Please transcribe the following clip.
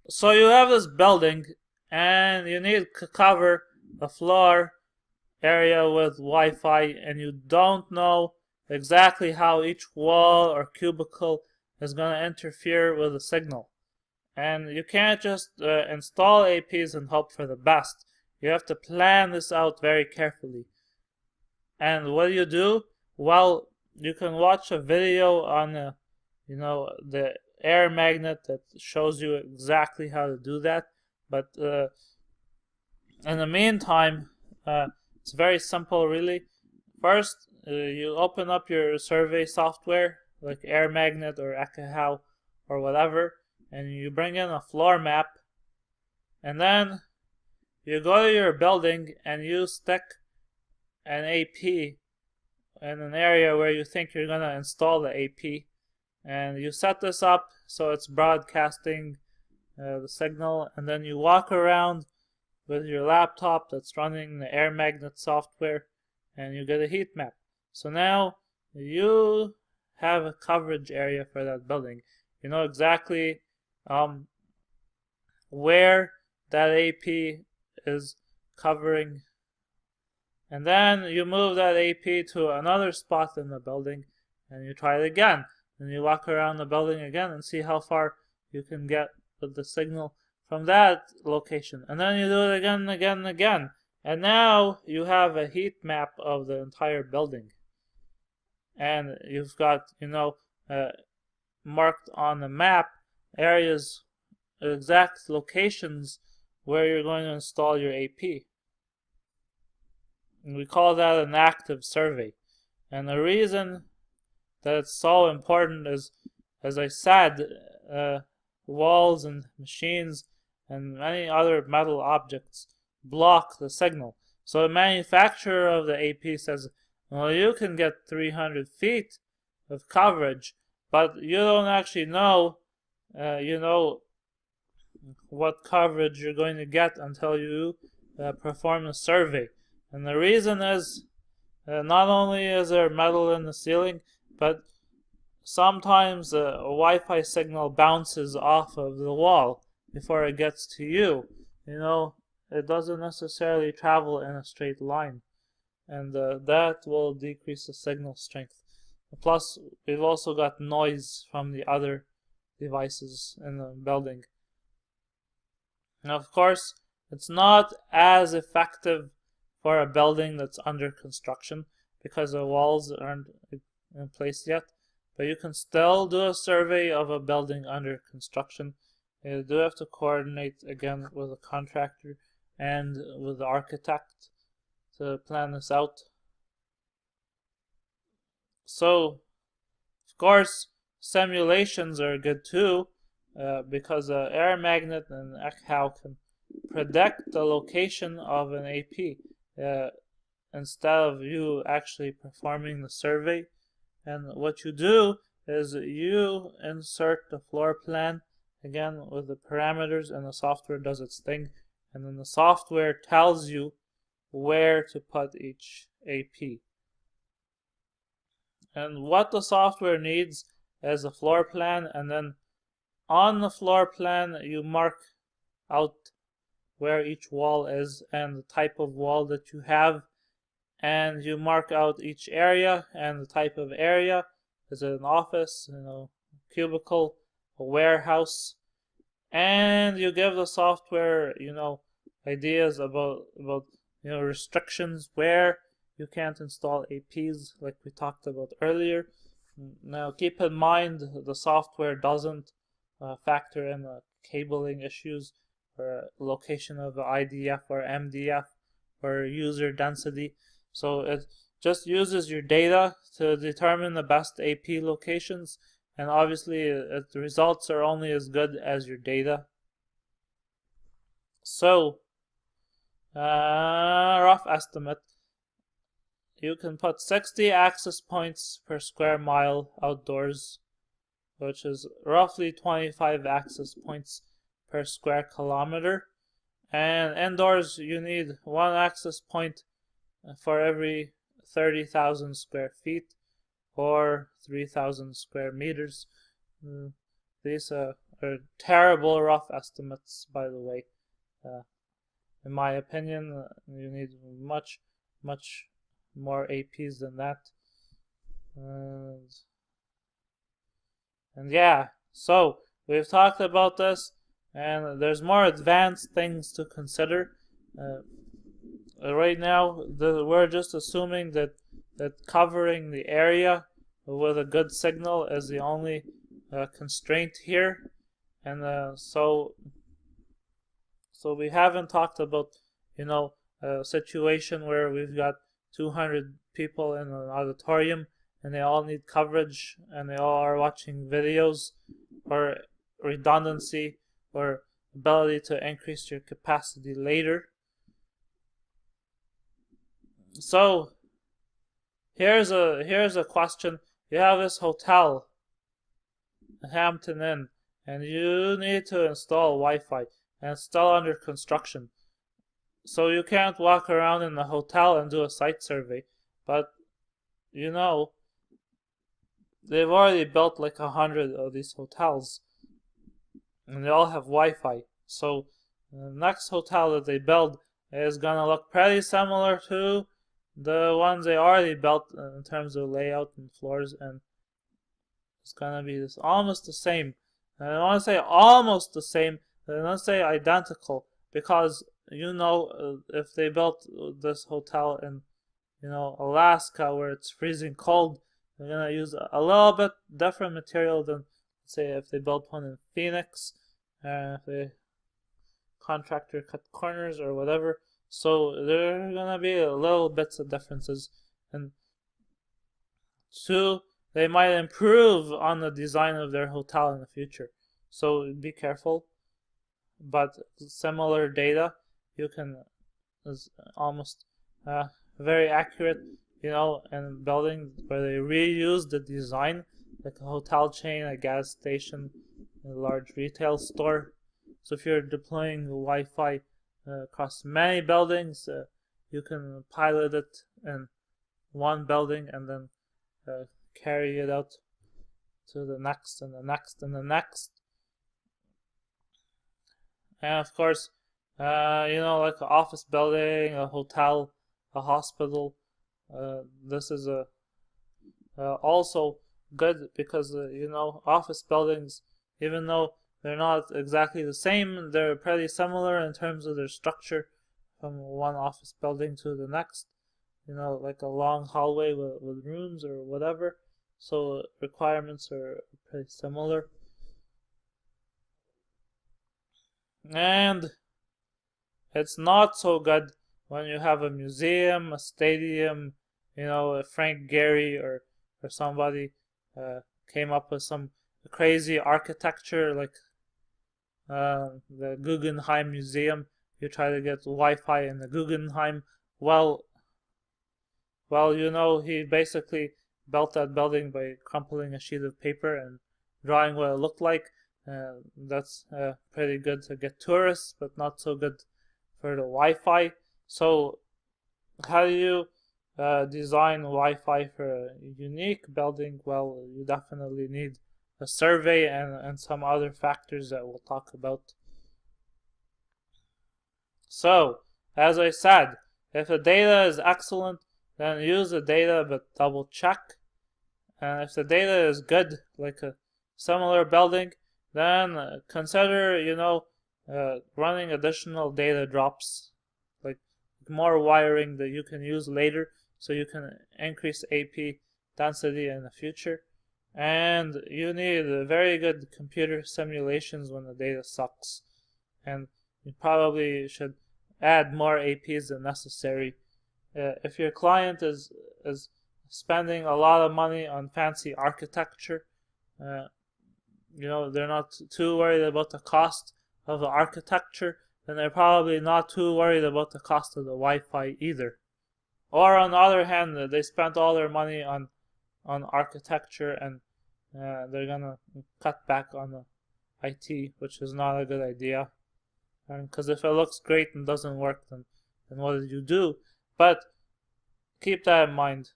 So you have this building, and you need to cover the floor area with Wi-Fi, and you don't know exactly how each wall or cubicle is going to interfere with the signal. And you can't just install APs and hope for the best. You have to plan this out very carefully. And what do you do? Well, you can watch a video on the air magnet that shows you exactly how to do that. But in the meantime, it's very simple, really. First, you open up your survey software like Air Magnet or Ekahau or whatever, and you bring in a floor map, and then you go to your building and you stick an AP in an area where you think you're going to install the AP, and you set this up so it's broadcasting the signal, and then you walk around with your laptop that's running the Air Magnet software, and you get a heat map. So now you have a coverage area for that building. You know exactly where that AP is covering, and then you move that AP to another spot in the building, and you try it again. And you walk around the building again and see how far you can get with the signal from that location. And then you do it again and again and again. And now you have a heat map of the entire building. And you've got, marked on the map areas, exact locations where you're going to install your AP. And we call that an active survey. And the reason that it's so important is, as I said, walls and machines and many other metal objects block the signal. So the manufacturer of the AP says, well, you can get 300 feet of coverage, but you don't actually know, what coverage you're going to get until you perform a survey. And the reason is, not only is there metal in the ceiling, but sometimes a Wi-Fi signal bounces off of the wall before it gets to you. It doesn't necessarily travel in a straight line, and that will decrease the signal strength. Plus, we've also got noise from the other devices in the building. And of course, it's not as effective for a building that's under construction because the walls aren't in place yet. But you can still do a survey of a building under construction. You do have to coordinate again with a contractor and with the architect to plan this out. So, of course, simulations are good too, because Air Magnet and Ekahau can predict the location of an AP instead of you actually performing the survey. And what you do is you insert the floor plan again with the parameters, and the software does its thing, and then the software tells you where to put each AP. And what the software needs is a floor plan, and then on the floor plan you mark out where each wall is and the type of wall that you have, and you mark out each area and the type of area. Is it an office, cubicle, a warehouse? And you give the software, ideas about restrictions where you can't install APs, like we talked about earlier. Now, keep in mind the software doesn't factor in the cabling issues or location of the IDF or MDF or user density. So it just uses your data to determine the best AP locations, and obviously the results are only as good as your data. So, rough estimate, you can put 60 access points per square mile outdoors, which is roughly 25 access points per square kilometer. And indoors, you need one access point for every 30,000 square feet or 3,000 square meters. These are are terrible rough estimates, by the way. In my opinion, you need much more APs than that. And yeah, so we've talked about this, and there's more advanced things to consider. Right now, we're just assuming that covering the area with a good signal is the only constraint here, and so we haven't talked about, a situation where we've got 200 people in an auditorium and they all need coverage and they all are watching videos, or redundancy, or ability to increase your capacity later. So here's a question. You have this hotel, Hampton Inn, and you need to install Wi-Fi, and it's still under construction. So you can't walk around in the hotel and do a site survey, but they've already built like 100 of these hotels, and they all have Wi-Fi. So the next hotel that they build is gonna look pretty similar to the ones they already built in terms of layout and floors, and it's gonna be almost the same. And I want to say almost the same, I don't say identical, because if they built this hotel in Alaska where it's freezing cold, they're gonna use a little bit different material than, say, if they built one in Phoenix, if the contractor cut corners or whatever. So there are gonna be a little bits of differences, and two, they might improve on the design of their hotel in the future. So be careful. But similar data, is almost very accurate, in buildings where they reuse the design, like a hotel chain, a gas station, a large retail store. So if you're deploying Wi-Fi across many buildings, you can pilot it in one building and then carry it out to the next and the next and the next. And of course, like an office building, a hotel, a hospital, this is also good because office buildings, even though they're not exactly the same, they're pretty similar in terms of their structure from one office building to the next, like a long hallway with rooms or whatever. So requirements are pretty similar. And it's not so good when you have a museum, a stadium, Frank Gehry or somebody came up with some crazy architecture like the Guggenheim Museum. You try to get Wi-Fi in the Guggenheim. Well, he basically built that building by crumpling a sheet of paper and drawing what it looked like. That's pretty good to get tourists, but not so good for the Wi-Fi. So how do you design Wi-Fi for a unique building? Well, you definitely need a survey and some other factors that we'll talk about. So, as I said, if the data is excellent, then use the data, but double check. And if the data is good, like a similar building, then consider, running additional data drops, like more wiring that you can use later, so you can increase AP density in the future. And you need very good computer simulations when the data sucks. And you probably should add more APs than necessary. If your client is spending a lot of money on fancy architecture, they're not too worried about the cost of the architecture, then they're probably not too worried about the cost of the Wi-Fi either. Or on the other hand, they spent all their money on architecture and they're gonna cut back on the IT, which is not a good idea. Because if it looks great and doesn't work, then what did you do? But keep that in mind.